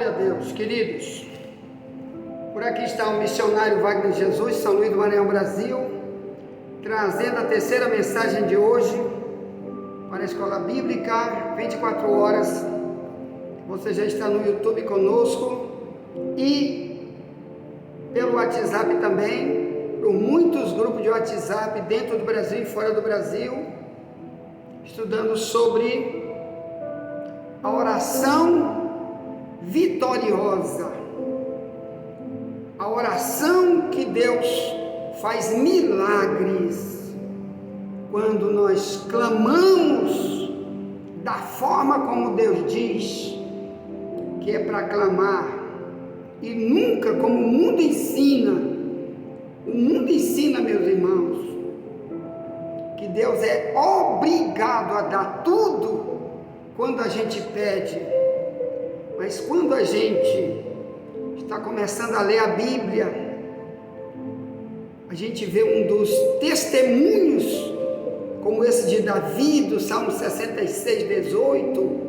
Glória a Deus, queridos. Por aqui está o missionário Wagner Jesus, São Luís do Maranhão, Brasil, trazendo a terceira mensagem de hoje para a Escola Bíblica, 24 horas. Você já está no YouTube conosco e pelo WhatsApp também, por muitos grupos de WhatsApp dentro do Brasil e fora do Brasil, estudando sobre a oração vitoriosa, a oração que Deus faz milagres quando nós clamamos da forma como Deus diz que é para clamar, e nunca como o mundo ensina. O mundo ensina, meus irmãos, que Deus é obrigado a dar tudo quando a gente pede. Mas quando a gente está começando a ler a Bíblia, a gente vê um dos testemunhos, como esse de Davi, do Salmo 66, 18,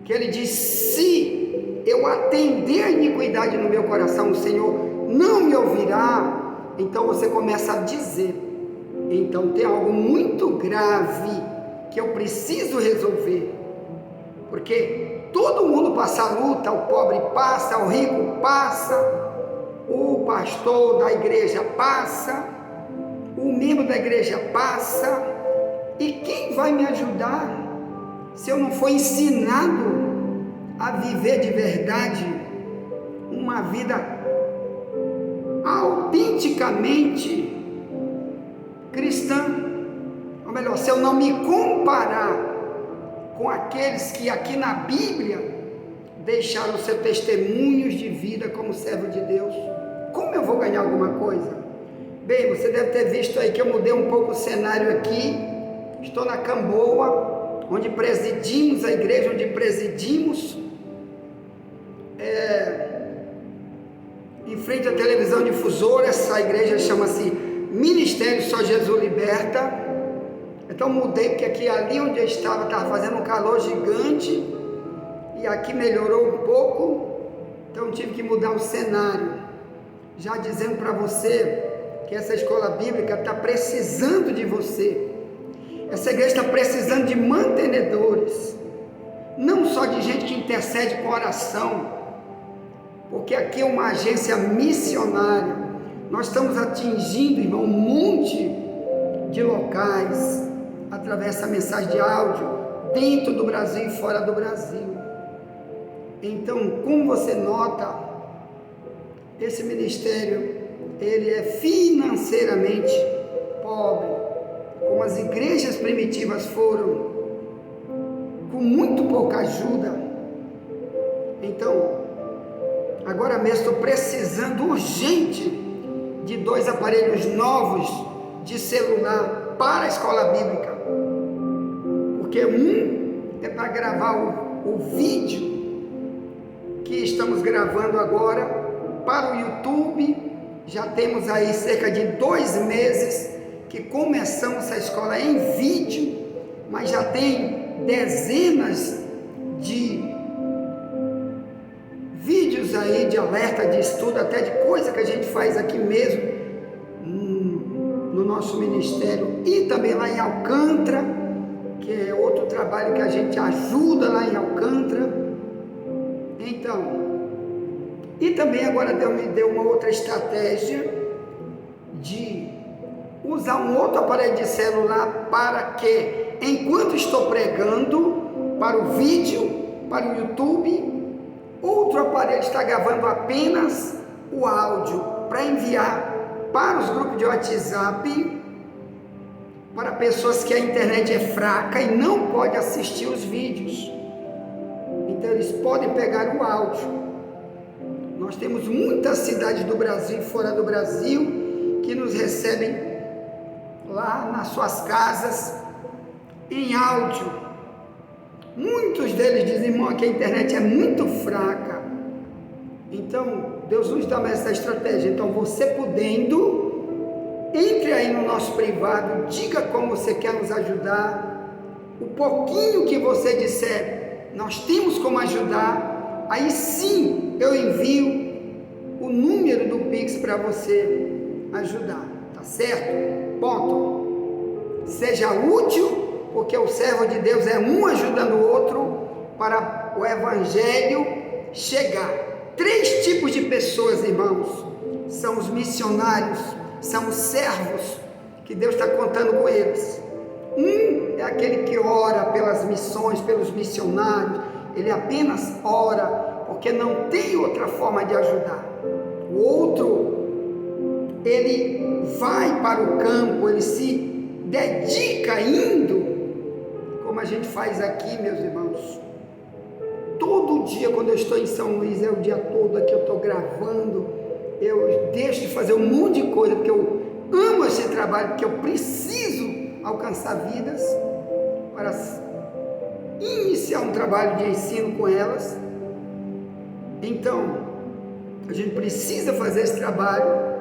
que ele diz: se eu atender a iniquidade no meu coração, o Senhor não me ouvirá. Então você começa a dizer: então tem algo muito grave que eu preciso resolver, porque todo mundo passa a luta, o pobre passa, o rico passa, o pastor da igreja passa, o membro da igreja passa, e quem vai me ajudar se eu não for ensinado a viver de verdade uma vida autenticamente cristã? Ou melhor, se eu não me comparar com aqueles que aqui na Bíblia deixaram seu testemunhos de vida como servo de Deus, como eu vou ganhar alguma coisa? Bem, você deve ter visto aí que eu mudei um pouco o cenário aqui. Estou na Camboa, onde presidimos a igreja, onde presidimos em frente à televisão difusora. Essa igreja chama-se Ministério Só Jesus Liberta. Então mudei, porque aqui, ali onde eu estava fazendo um calor gigante, e aqui melhorou um pouco, então tive que mudar o cenário, já dizendo para você que essa escola bíblica está precisando de você. Essa igreja está precisando de mantenedores, não só de gente que intercede com oração, porque aqui é uma agência missionária. Nós estamos atingindo, irmão, um monte de locais através dessa mensagem de áudio, dentro do Brasil e fora do Brasil. Então, como você nota, esse ministério, ele é financeiramente pobre, como as igrejas primitivas foram, com muito pouca ajuda. Então, agora mesmo estou precisando urgente de 2 aparelhos novos de celular para a escola bíblica, porque um é para gravar o vídeo que estamos gravando agora para o YouTube. Já temos aí cerca de 2 meses que começamos a escola em vídeo, mas já tem dezenas de vídeos aí de alerta, de estudo, até de coisa que a gente faz aqui mesmo no nosso ministério, e também lá em Alcântara, que é outro trabalho que a gente ajuda lá em Alcântara. Então, e também agora Deus me deu uma outra estratégia de usar um outro aparelho de celular, para que, enquanto estou pregando para o vídeo, para o YouTube, outro aparelho está gravando apenas o áudio para enviar para os grupos de WhatsApp, para pessoas que a internet é fraca e não pode assistir os vídeos. Então eles podem pegar o áudio. Nós temos muitas cidades do Brasil e fora do Brasil que nos recebem lá nas suas casas em áudio. Muitos deles dizem: irmão, que a internet é muito fraca. Então Deus nos dá essa estratégia. Então, você podendo, entre aí no nosso privado, diga como você quer nos ajudar. O pouquinho que você disser, nós temos como ajudar. aí sim eu envio o número do Pix para você ajudar, tá certo? Ponto. Seja útil, porque o servo de Deus é um ajudando o outro para o evangelho chegar. 3 tipos de pessoas, irmãos, são os missionários, são os servos que Deus está contando com eles. Um é aquele que ora pelas missões, pelos missionários, ele apenas ora, porque não tem outra forma de ajudar. O outro, ele vai para o campo, ele se dedica indo, como a gente faz aqui, meus irmãos. Todo dia, quando eu estou em São Luís, é o dia todo aqui, eu estou gravando, eu deixo de fazer um monte de coisa, porque eu amo esse trabalho, porque eu preciso alcançar vidas, para iniciar um trabalho de ensino com elas. Então, a gente precisa fazer esse trabalho,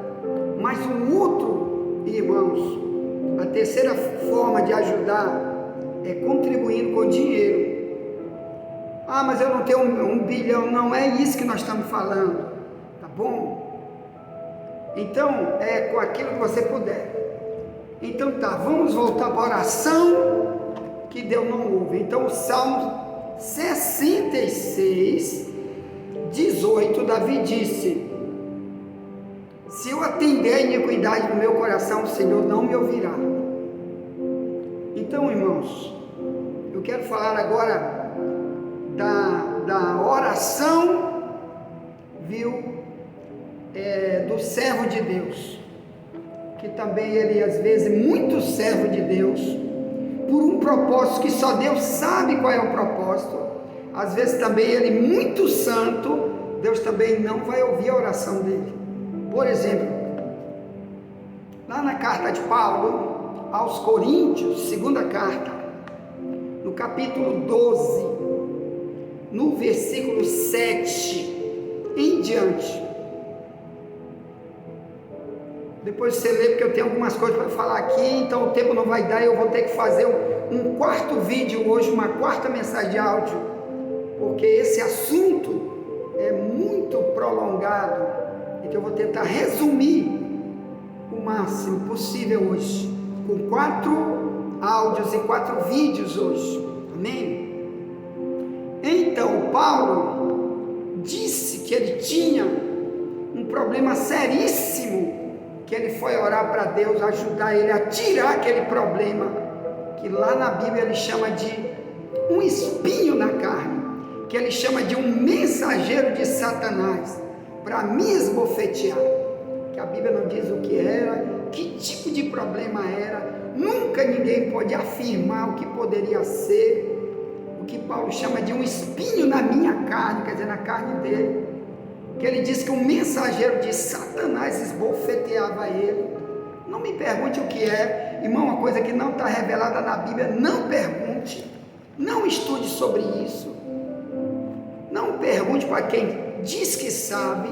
mas o outro, irmãos, a terceira forma de ajudar é contribuindo com dinheiro. Ah, mas eu não tenho um bilhão, não é isso que nós estamos falando, tá bom? Então, é com aquilo que você puder. Então tá, vamos voltar para a oração que Deus não ouve. Então o Salmo 66, 18, Davi disse: se eu atender a iniquidade no meu coração, o Senhor não me ouvirá. Então, irmãos, eu quero falar agora da oração, viu, do servo de Deus, que também ele, às vezes, muito servo de Deus, por um propósito que só Deus sabe qual é o propósito. Às vezes também ele, muito santo, Deus também não vai ouvir a oração dele. Por exemplo, lá na carta de Paulo aos Coríntios, segunda carta, no capítulo 12, no versículo 7 em diante. Depois você lê, porque eu tenho algumas coisas para falar aqui, então o tempo não vai dar, eu vou ter que fazer um quarto vídeo hoje, uma quarta mensagem de áudio, porque esse assunto é muito prolongado, então eu vou tentar resumir o máximo possível hoje, com 4 áudios e 4 vídeos hoje, amém? Então Paulo disse que ele tinha um problema seríssimo, que ele foi orar para Deus ajudar ele a tirar aquele problema, que lá na Bíblia ele chama de um espinho na carne, que ele chama de um mensageiro de Satanás, para me esbofetear, que a Bíblia não diz o que era, que tipo de problema era, nunca ninguém pode afirmar o que poderia ser, o que Paulo chama de um espinho na minha carne, quer dizer, na carne dele, que ele disse que um mensageiro de Satanás esbofeteava ele. Não me pergunte o que é, irmão, uma coisa que não está revelada na Bíblia, não pergunte, não estude sobre isso, não pergunte para quem diz que sabe,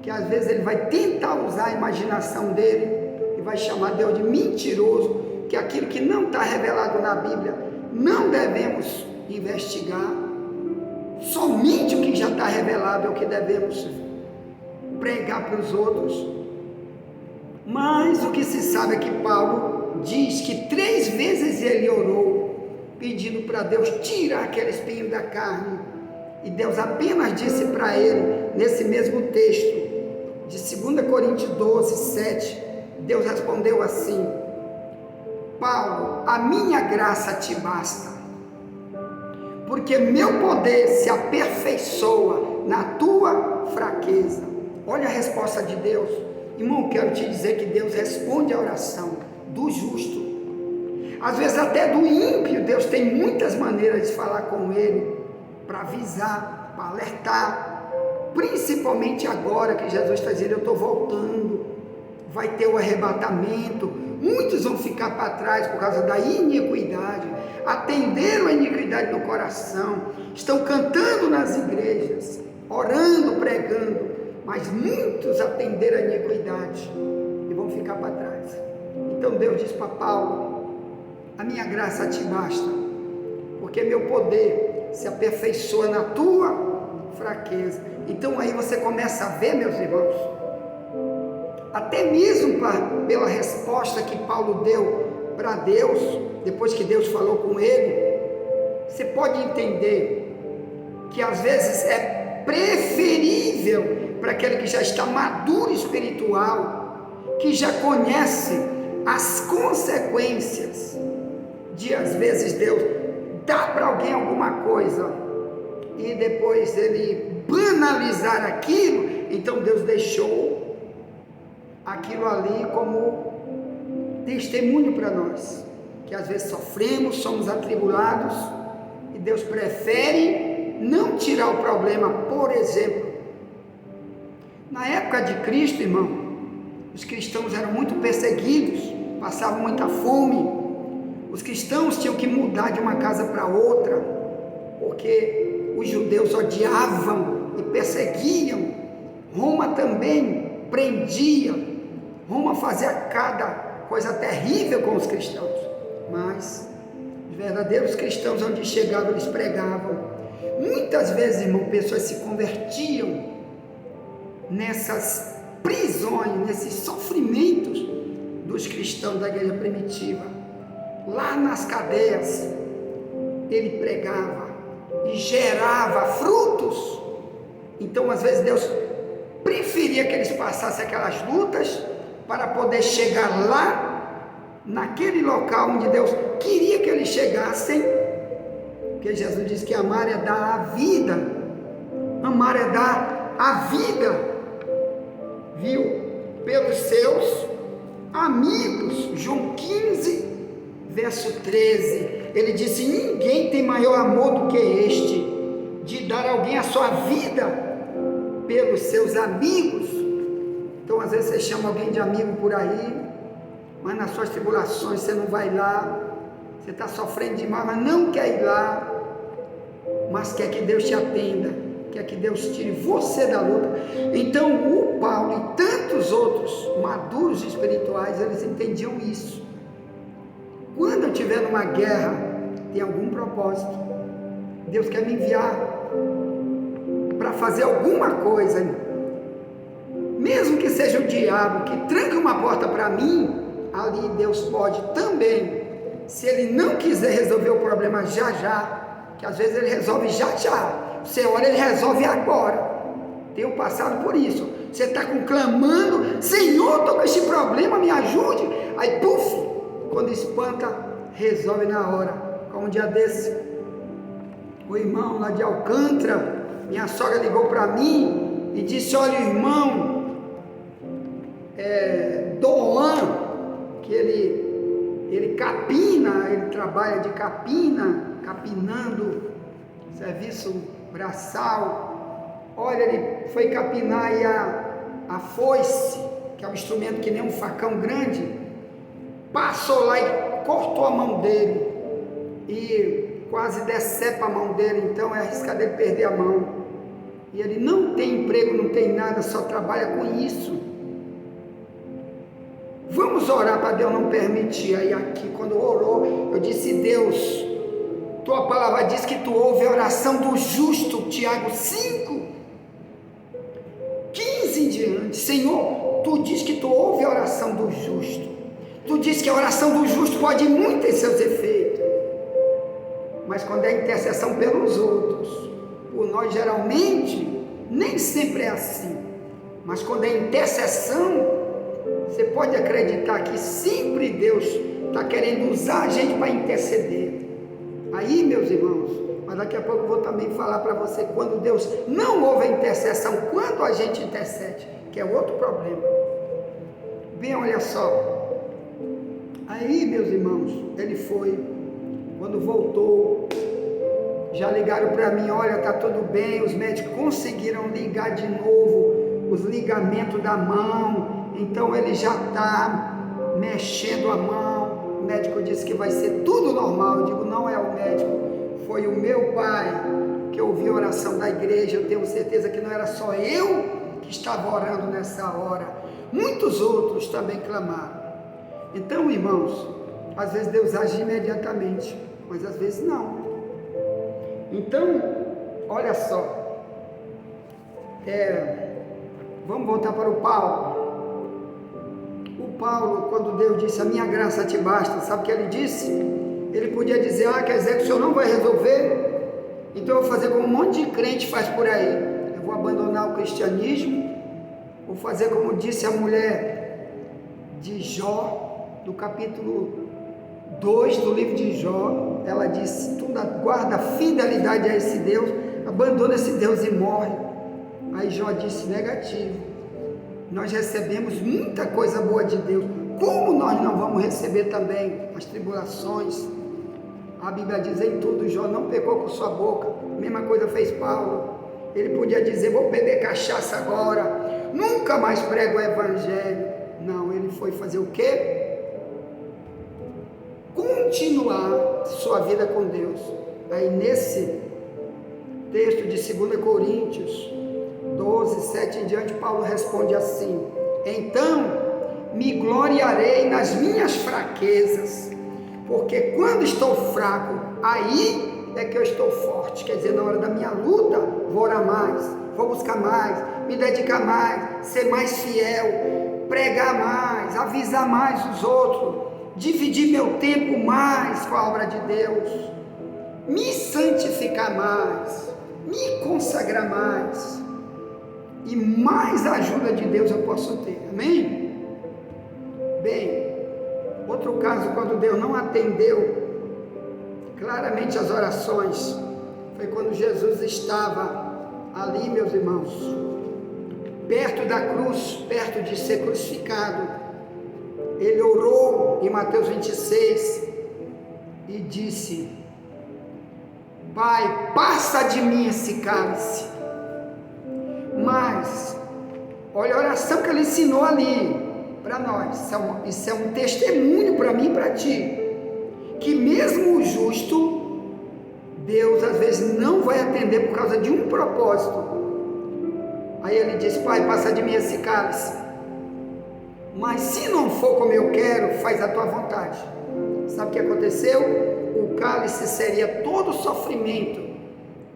que às vezes ele vai tentar usar a imaginação dele e vai chamar Deus de mentiroso, que aquilo que não está revelado na Bíblia não devemos investigar. Somente o que já está revelado é o que devemos pregar para os outros. Mas o que se sabe é que Paulo diz que 3 vezes ele orou, pedindo para Deus tirar aquele espinho da carne, e Deus apenas disse para ele, nesse mesmo texto, de 2 Coríntios 12, 7, Deus respondeu assim: Paulo, a minha graça te basta, porque meu poder se aperfeiçoa na tua fraqueza. Olha a resposta de Deus. Irmão, quero te dizer que Deus responde a oração do justo. Às vezes até do ímpio, Deus tem muitas maneiras de falar com ele, para avisar, para alertar. Principalmente agora que Jesus está dizendo, eu estou voltando, vai ter o arrebatamento, muitos vão ficar para trás por causa da iniquidade, atenderam a iniquidade no coração, estão cantando nas igrejas, orando, pregando, mas muitos atenderam a iniquidade e vão ficar para trás. Então Deus diz para Paulo, a minha graça te basta, porque meu poder se aperfeiçoa na tua fraqueza. Então aí você começa a ver, meus irmãos, até mesmo pela resposta que Paulo deu para Deus, depois que Deus falou com ele, você pode entender que às vezes é preferível para aquele que já está maduro espiritual, que já conhece as consequências de às vezes Deus dar para alguém alguma coisa e depois ele banalizar aquilo. Então Deus deixou aquilo ali como testemunho para nós, que às vezes sofremos, somos atribulados e Deus prefere não tirar o problema. Por exemplo, na época de Cristo, irmão, os cristãos eram muito perseguidos, passavam muita fome. Os cristãos tinham que mudar de uma casa para outra, porque os judeus odiavam e perseguiam. Roma também prendia. Roma fazia cada coisa terrível com os cristãos. Mas os verdadeiros cristãos, onde chegavam, eles pregavam. Muitas vezes, irmão, pessoas se convertiam nessas prisões, nesses sofrimentos dos cristãos da igreja primitiva. Lá nas cadeias, ele pregava e gerava frutos. Então, às vezes, Deus preferia que eles passassem aquelas lutas para poder chegar lá, naquele local onde Deus queria que eles chegassem. Porque Jesus disse que amar é dar a vida. Amar é dar a vida. Viu? Pelos seus amigos. João 15, verso 13, ele disse: ninguém tem maior amor do que este, de dar a alguém a sua vida pelos seus amigos. Então às vezes você chama alguém de amigo por aí, mas nas suas tribulações você não vai lá, você está sofrendo demais, mas não quer ir lá, mas quer que Deus te atenda, quer que Deus tire você da luta. Então o Paulo e tantos outros maduros espirituais, eles entendiam isso. Quando eu estiver numa guerra, tem algum propósito. Deus quer me enviar para fazer alguma coisa. Mesmo que seja o diabo que tranque uma porta para mim, ali Deus pode também, se Ele não quiser resolver o problema já já, que às vezes Ele resolve já já, você olha, Ele resolve agora. Tenho passado por isso. Você está clamando: Senhor, estou com esse problema, me ajude. Aí, puf! Quando espanta, resolve na hora. Como um dia desse, o irmão lá de Alcântara, minha sogra ligou para mim e disse: olha, o irmão Doan, que ele capina, ele trabalha de capinando, serviço braçal. Olha, ele foi capinar e a foice, que é um instrumento que nem um facão grande, passou lá e cortou a mão dele e quase decepa a mão dele. Então é arriscado ele perder a mão, e ele não tem emprego, não tem nada, só trabalha com isso. Vamos orar para Deus não permitir. Aí aqui, quando orou, eu disse: Deus, tua palavra diz que tu ouve a oração do justo, Tiago 5, 15 em diante. Senhor, tu diz que tu ouve a oração do justo. Tu diz que a oração do justo pode muito ter seus efeitos, mas quando é intercessão pelos outros, por nós geralmente, nem sempre é assim. Mas quando é intercessão, você pode acreditar que sempre Deus está querendo usar a gente para interceder. Aí, meus irmãos, mas daqui a pouco eu vou também falar para você quando Deus não ouve a intercessão, quando a gente intercede, que é outro problema. Bem, olha só. Aí, meus irmãos, ele foi, quando voltou, já ligaram para mim: olha, está tudo bem. Os médicos conseguiram ligar de novo os ligamentos da mão, então ele já está mexendo a mão. O médico disse que vai ser tudo normal. Eu digo: não é o médico, foi o meu pai que ouviu a oração da igreja. Eu tenho certeza que não era só eu que estava orando nessa hora, muitos outros também clamaram. Então, irmãos, às vezes Deus age imediatamente, mas às vezes não. Então, olha só, Vamos voltar para o Paulo. O Paulo, quando Deus disse, a minha graça te basta, sabe o que ele disse? Ele podia dizer, quer dizer que o Senhor não vai resolver? Então eu vou fazer como um monte de crente faz por aí. Eu vou abandonar o cristianismo, vou fazer como disse a mulher de Jó, do capítulo 2 do livro de Jó. Ela disse, tu guarda fidelidade a esse Deus, abandona esse Deus e morre. Aí Jó disse, negativo, nós recebemos muita coisa boa de Deus, como nós não vamos receber também as tribulações? A Bíblia diz, em tudo Jó não pecou com sua boca. A mesma coisa fez Paulo. Ele podia dizer, vou beber cachaça agora, nunca mais prego o evangelho. Não, ele foi fazer o quê? Continuar sua vida com Deus. Aí nesse texto de 2 Coríntios 12, 7 em diante, Paulo responde assim, então me gloriarei nas minhas fraquezas, porque quando estou fraco, aí é que eu estou forte. Quer dizer, na hora da minha luta, vou orar mais, vou buscar mais, me dedicar mais, ser mais fiel, pregar mais, avisar mais os outros, dividir meu tempo mais com a obra de Deus, me santificar mais, me consagrar mais, e mais ajuda de Deus eu posso ter, amém? Bem, outro caso, quando Deus não atendeu claramente as orações, foi quando Jesus estava ali, meus irmãos, perto da cruz, perto de ser crucificado. Ele orou em Mateus 26 e disse, Pai, passa de mim esse cálice. Mas, olha a oração que ele ensinou ali para nós. Isso é um testemunho para mim e para ti, que mesmo o justo, Deus às vezes não vai atender por causa de um propósito. Aí ele diz, Pai, passa de mim esse cálice, mas se não for como eu quero, faz a tua vontade. Sabe o que aconteceu? O cálice seria todo o sofrimento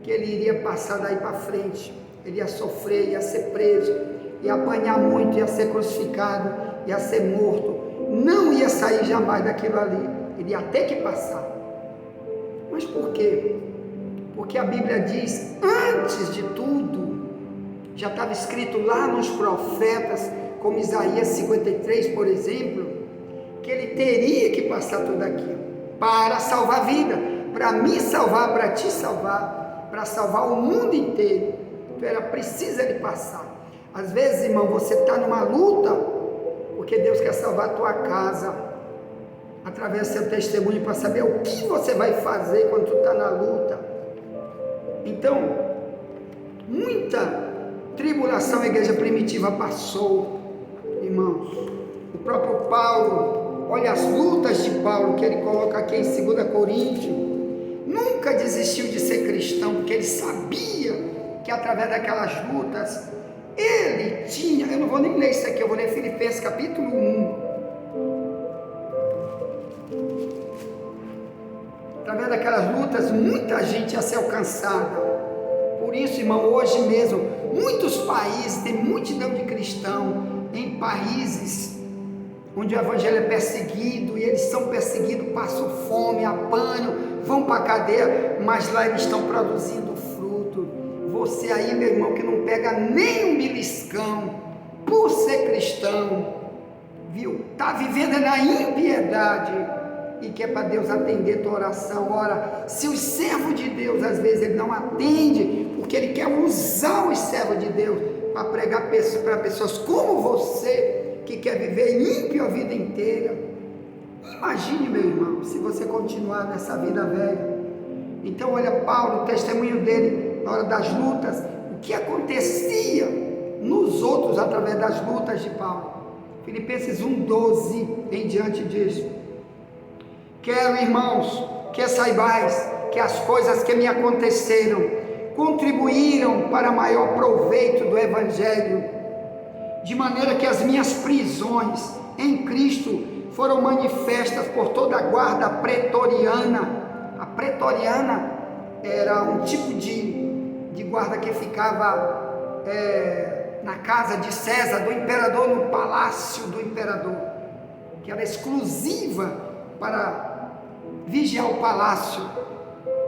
que ele iria passar daí para frente. Ele ia sofrer, ia ser preso, ia apanhar muito, ia ser crucificado, ia ser morto, não ia sair jamais daquilo ali, ele ia ter que passar. Mas por quê? Porque a Bíblia diz, antes de tudo, já estava escrito lá nos profetas, como Isaías 53, por exemplo, que ele teria que passar tudo aquilo, para salvar a vida, para me salvar, para te salvar, para salvar o mundo inteiro. Então era preciso ele passar. Às vezes, irmão, você está numa luta, porque Deus quer salvar a tua casa, através do seu testemunho, para saber o que você vai fazer quando tu está na luta. Então, muita tribulação a igreja primitiva passou, irmãos. O próprio Paulo, olha as lutas de Paulo, que ele coloca aqui em 2 Coríntios, nunca desistiu de ser cristão, porque ele sabia que através daquelas lutas, ele tinha, eu não vou nem ler isso aqui, eu vou ler Filipenses capítulo 1, através daquelas lutas, muita gente ia ser alcançada. Por isso, irmão, hoje mesmo, muitos países, tem multidão de cristãos, em países onde o evangelho é perseguido, e eles são perseguidos, passam fome, apanham, vão para a cadeia, mas lá eles estão produzindo fruto. Você aí, meu irmão, que não pega nem um beliscão por ser cristão, viu? Está vivendo na impiedade e quer para Deus atender tua oração. Ora, se os servos de Deus, às vezes, ele não atende, porque ele quer usar os servos de Deus para pregar para pessoas como você, que quer viver ímpio a vida inteira. Imagine, meu irmão, se você continuar nessa vida velha. Então, olha Paulo, o testemunho dele na hora das lutas, o que acontecia nos outros através das lutas de Paulo. Filipenses 1:12 em diante disso. Quero, irmãos, que saibais que as coisas que me aconteceram contribuíram para maior proveito do evangelho, de maneira que as minhas prisões em Cristo foram manifestas por toda a guarda pretoriana. A pretoriana era um tipo de guarda que ficava na casa de César, do imperador, no palácio do imperador, que era exclusiva para vigiar o palácio,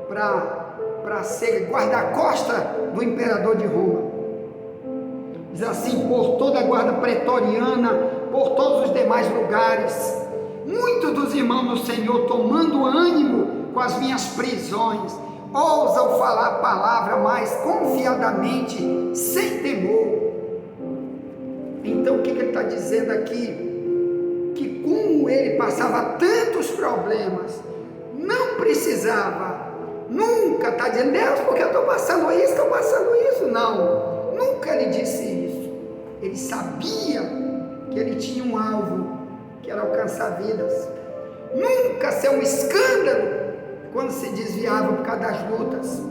para ser guarda-costa do imperador de Roma. Diz assim: por toda a guarda pretoriana, por todos os demais lugares, muitos dos irmãos do Senhor, tomando ânimo com as minhas prisões, ousam falar a palavra mais confiadamente, sem temor. Então o que ele está dizendo aqui? Que como ele passava tantos problemas, não precisava, nunca está dizendo: Deus, porque eu estou passando isso, não, nunca ele disse isso. Ele sabia que ele tinha um alvo, que era alcançar vidas. Nunca ser um escândalo quando se desviava por causa das lutas.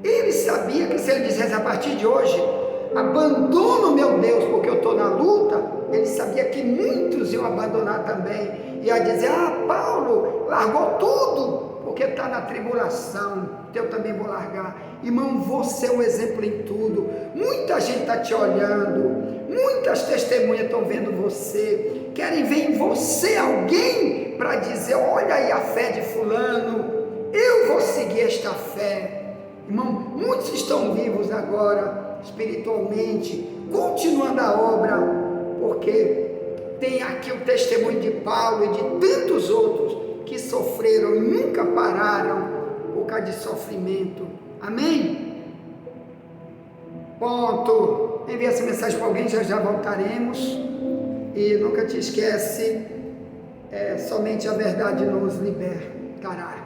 Ele sabia que se ele dissesse a partir de hoje: abandono meu Deus porque eu estou na luta, ele sabia que muitos iam abandonar também, ia dizer: ah, Paulo largou tudo porque está na tribulação, eu também vou largar. Irmão, você é um exemplo em tudo. Muita gente está te olhando, muitas testemunhas estão vendo você, querem ver em você alguém para dizer: olha aí a fé de fulano, eu vou seguir esta fé. Irmão, muitos estão vivos agora, espiritualmente, continuando a obra, porque tem aqui o testemunho de Paulo e de tantos outros que sofreram e nunca pararam por causa de sofrimento. Amém? Ponto. Envie essa mensagem para alguém, já voltaremos. E nunca te esquece, somente a verdade nos libertará.